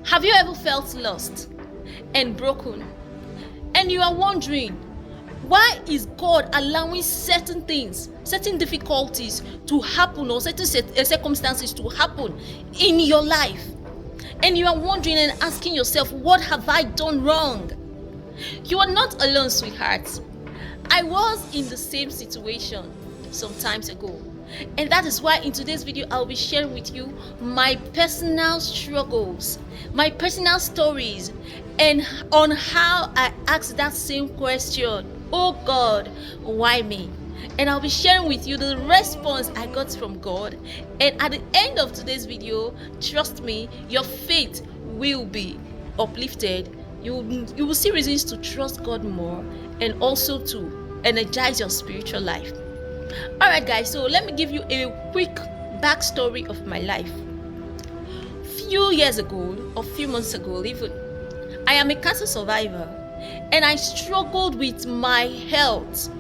Have you ever felt lost and broken? And you are wondering, why is God allowing certain things, certain difficulties to happen, or certain circumstances to happen in your life? And you are wondering and asking yourself, what have I done wrong? You are not alone, sweetheart. I was in the same situation some times ago. And that is why in today's video, I'll be sharing with you my personal struggles, my personal stories, and on how I asked that same question, oh God, why me? And I'll be sharing with you the response I got from God. And at the end of today's video, trust me, your faith will be uplifted. You will see reasons to trust God more, and also to energize your spiritual life. Alright guys, so let me give you a quick backstory of my life. Few years ago, or few months ago even, I am a cancer survivor and I struggled with my health.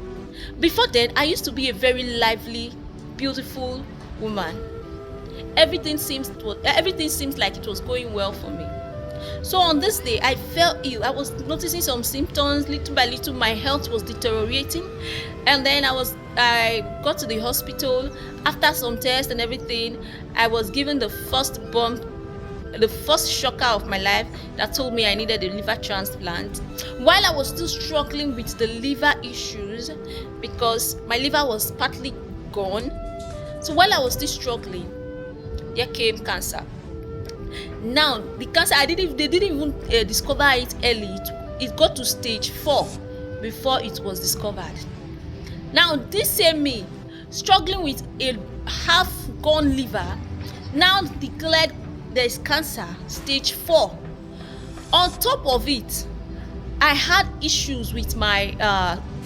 Before then, I used to be a very lively, beautiful woman. Everything seems like it was going well for me. So on this day, I fell ill. I was noticing some symptoms. Little by little, my health was deteriorating. And then I got to the hospital. After some tests and everything, I was given the first shocker of my life that told me I needed a liver transplant. While I was still struggling with the liver issues, because my liver was partly gone. So while I was still struggling, there came cancer. Now the cancer, they didn't even discover it early. It got to stage 4 before it was discovered. Now this same me, struggling with a half gone liver, now declared there is cancer, stage 4. On top of it, I had issues with my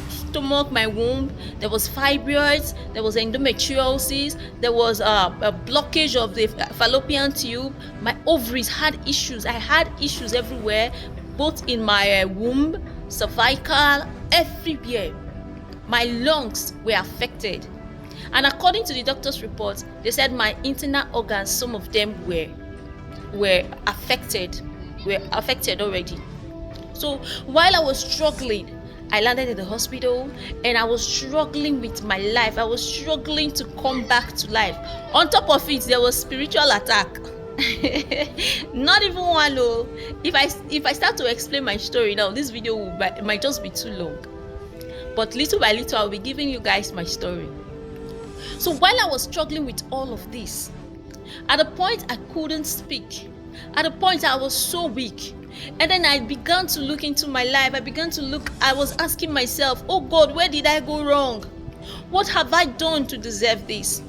stomach, my womb. There was fibroids, there was endometriosis, there was a blockage of the fallopian tube. My ovaries had issues. I had issues everywhere, both in my womb, cervical, everywhere. My lungs were affected, and according to the doctor's report, they said my internal organs, some of them were affected already. So while I was struggling, I landed in the hospital and I was struggling with my life. I was struggling to come back to life. On top of it, there was spiritual attack. Not even one. Oh. If I start to explain my story now, this video might just be too long. But little by little, I'll be giving you guys my story. So while I was struggling with all of this, at a point I couldn't speak. At a point I was so weak. And then I began to look into my life. I was asking myself, oh God, where did I go wrong? What have I done to deserve this?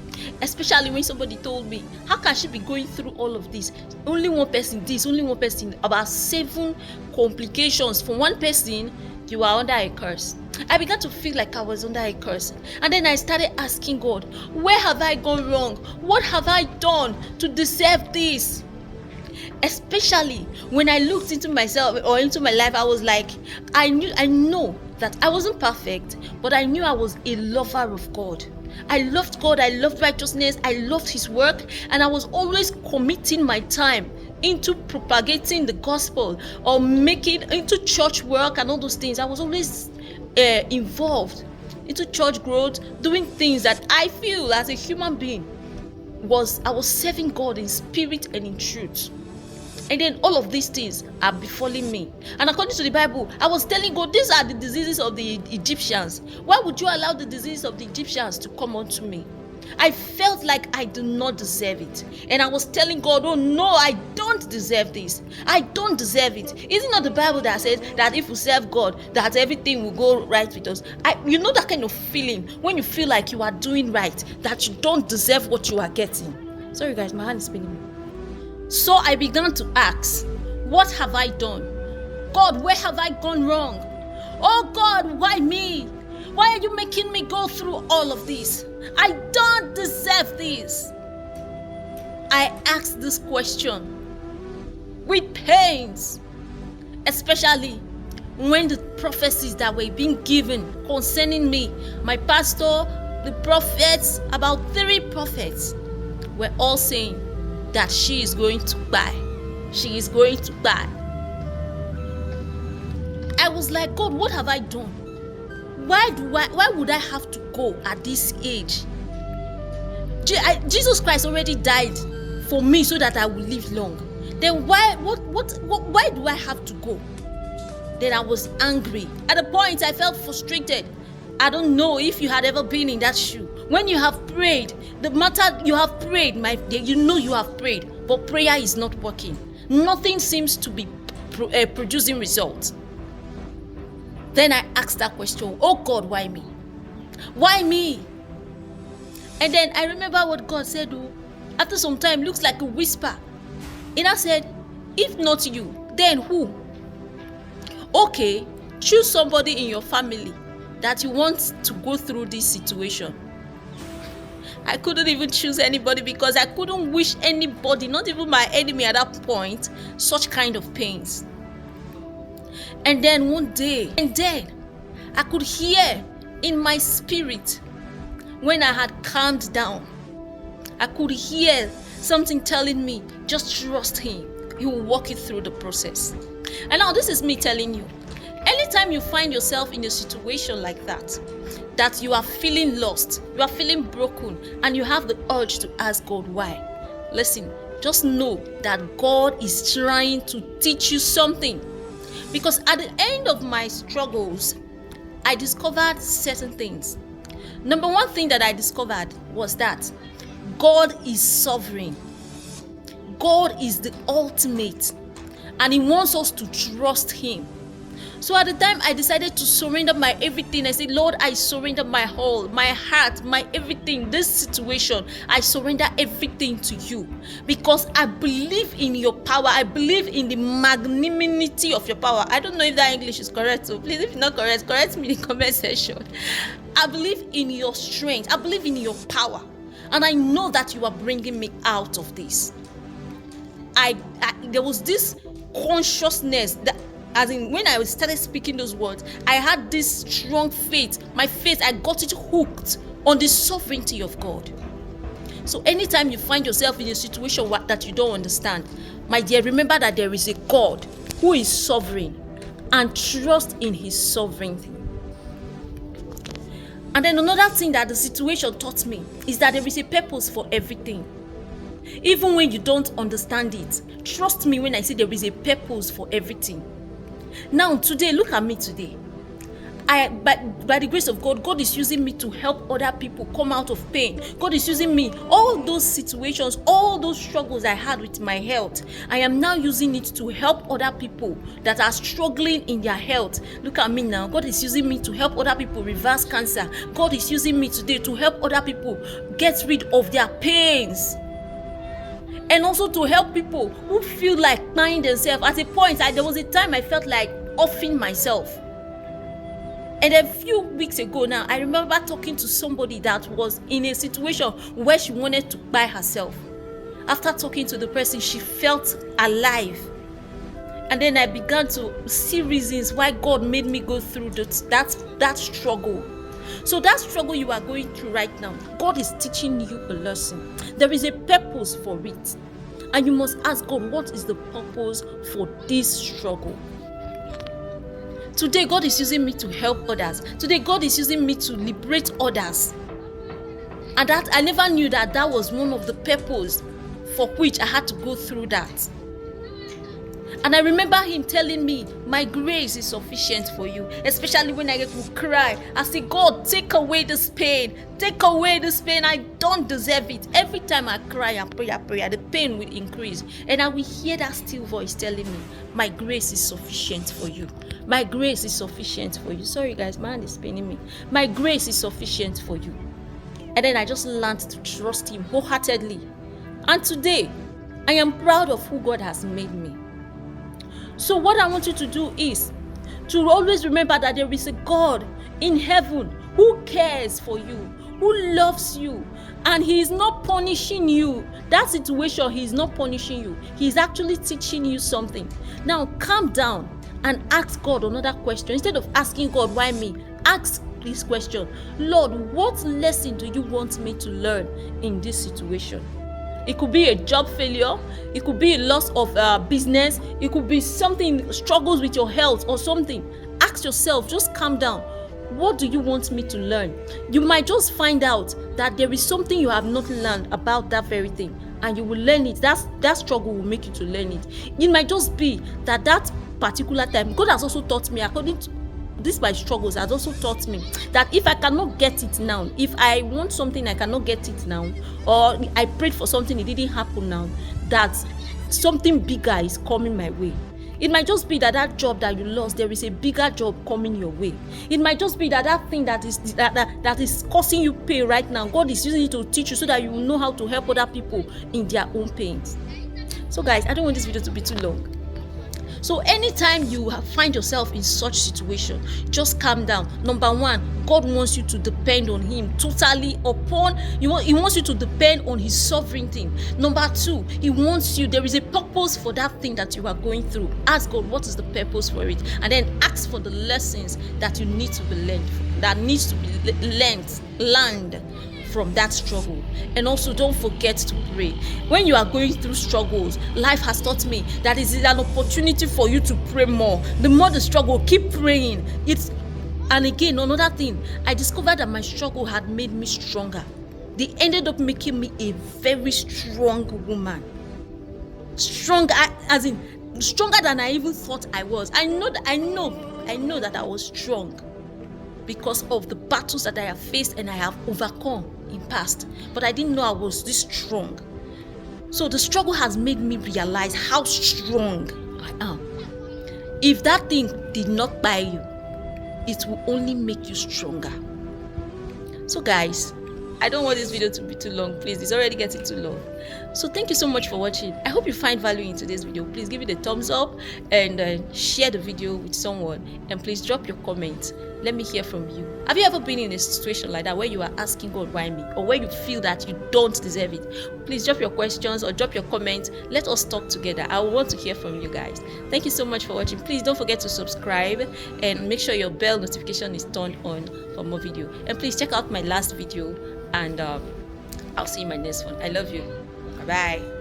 Especially when somebody told me, how can she be going through all of this? Only one person this, only one person, about 7 complications. For one person, you are under a curse. I began to feel like I was under a curse. And then I started asking God, where have I gone wrong? What have I done to deserve this? Especially when I looked into myself or into my life, I was like, I know that I wasn't perfect, but I knew I was a lover of God. I loved God, I loved righteousness, I loved His work, and I was always committing my time into propagating the gospel or making into church work and all those things. I was always involved into church growth, doing things that I feel as a human being I was serving God in spirit and in truth. And then all of these things are befalling me. And according to the Bible, I was telling God, these are the diseases of the Egyptians. Why would you allow the disease of the Egyptians to come onto me? I felt like I do not deserve it. And I was telling God, oh no, I don't deserve this. I don't deserve it. Isn't it the Bible that says that if we serve God, that everything will go right with us? You know that kind of feeling when you feel like you are doing right, that you don't deserve what you are getting. Sorry guys, my hand is spinning me. So I began to ask, what have I done? God, where have I gone wrong? Oh God, why me? Why are you making me go through all of this? I don't deserve this. I asked this question with pains, especially when the prophecies that were being given concerning me, my pastor, the prophets, about 3 prophets, were all saying that she is going to die. she is going to die. I was like, God, what have I done? Why would I have to go at this age? Jesus Christ already died for me so that I will live long. Then why do I have to go? Then I was angry. At a point, I felt frustrated. I don't know if you had ever been in that shoe. When you have prayed, the matter you have prayed, you know you have prayed, but prayer is not working. Nothing seems to be producing results. Then I asked that question, oh God, why me? Why me? And then I remember what God said, after some time, looks like a whisper. And I said, if not you, then who? Okay, choose somebody in your family that you want to go through this situation. I couldn't even choose anybody because I couldn't wish anybody, not even my enemy at that point, such kind of pains. And then one day, I could hear in my spirit, when I had calmed down, I could hear something telling me, just trust him. He will walk you through the process. And now this is me telling you, anytime you find yourself in a situation like that you are feeling lost, you are feeling broken, and you have the urge to ask God why, listen, just know that God is trying to teach you something. Because at the end of my struggles, I discovered certain things. Number one thing that I discovered was that God is sovereign. God is the ultimate, and he wants us to trust him. So at the time, I decided to surrender my everything. I said, Lord, I surrender my whole, my heart, my everything, this situation. I surrender everything to you because I believe in your power. I believe in the magnanimity of your power. I don't know if that English is correct, so please, if it's not correct, correct me in the comment section. I believe in your strength. I believe in your power. And I know that you are bringing me out of this. There was this consciousness that, as in when I started speaking those words, I had this strong faith. My faith, I got it hooked on the sovereignty of God. So anytime you find yourself in a situation that you don't understand, my dear, remember that there is a God who is sovereign, and trust in his sovereignty. And then another thing that the situation taught me is that there is a purpose for everything. Even when you don't understand it, trust me when I say there is a purpose for everything. Now today, look at me today. By the grace of God, God is using me to help other people come out of pain. God is using me, all those situations, all those struggles I had with my health, I am now using it to help other people that are struggling in their health. Look at me now. God is using me to help other people reverse cancer. God is using me today to help other people get rid of their pains. And also to help people who feel like dying themselves. At a point, there was a time I felt like offing myself. And a few weeks ago now, I remember talking to somebody that was in a situation where she wanted to buy herself. After talking to the person, she felt alive. And then I began to see reasons why God made me go through that struggle. So that struggle you are going through right now, God is teaching you a lesson. There is a purpose for it. And you must ask God, what is the purpose for this struggle? Today, God is using me to help others. Today, God is using me to liberate others. And that I never knew that was one of the purposes for which I had to go through that. And I remember him telling me, my grace is sufficient for you. Especially when I get to cry. I say, God, take away this pain. Take away this pain. I don't deserve it. Every time I cry and pray, the pain will increase. And I will hear that still voice telling me, my grace is sufficient for you. My grace is sufficient for you. Sorry guys, my hand is paining me. My grace is sufficient for you. And then I just learned to trust him wholeheartedly. And today, I am proud of who God has made me. So what I want you to do is to always remember that there is a God in heaven who cares for you, who loves you, and he is not punishing you. That situation, he is not punishing you. He is actually teaching you something. Now calm down and ask God another question. Instead of asking God, why me? Ask this question. Lord, what lesson do you want me to learn in this situation? It could be a job failure. It could be a loss of business. It could be something, struggles with your health or something. Ask yourself, just calm down. What do you want me to learn? You might just find out that there is something you have not learned about that very thing, and you will learn it. That struggle will make you to learn it. It might just be that particular time, God has also taught me, according to this, my struggles has also taught me that if I cannot get it now, if I want something I cannot get it now, or I prayed for something, it didn't happen now, that something bigger is coming my way. It might just be that job that you lost, there is a bigger job coming your way. It might just be that thing that is causing you pain right now, God is using it to teach you so that you will know how to help other people in their own pains. So guys, I don't want this video to be too long. So anytime you find yourself in such situation, just calm down. Number one, God wants you to depend on Him totally upon. He wants you to depend on His sovereignty. Number two, He wants you. There is a purpose for that thing that you are going through. Ask God, what is the purpose for it, and then ask for the lessons that you need to be learned, that needs to be learned from that struggle. And also, don't forget to pray. When you are going through struggles, life has taught me that it is an opportunity for you to pray more. The more the struggle, keep praying. And again, another thing, I discovered that my struggle had made me stronger. They ended up making me a very strong woman. Stronger, as in stronger than I even thought I was. I know that I was strong because of the battles that I have faced and I have overcome in past, but I didn't know I was this strong. So the struggle has made me realize how strong I am. If that thing did not buy you, it will only make you stronger. So guys, I don't want this video to be too long, please. It's already getting too long. So thank you so much for watching. I hope you find value in today's video. Please give it a thumbs up and share the video with someone, and please drop your comments. Let me hear from you. Have you ever been in a situation like that where you are asking God, why me? Or where you feel that you don't deserve it? Please drop your questions or drop your comments. Let us talk together. I want to hear from you guys. Thank you so much for watching. Please don't forget to subscribe and make sure your bell notification is turned on for more video. And please check out my last video, and I'll see you in my next one. I love you. Bye-bye.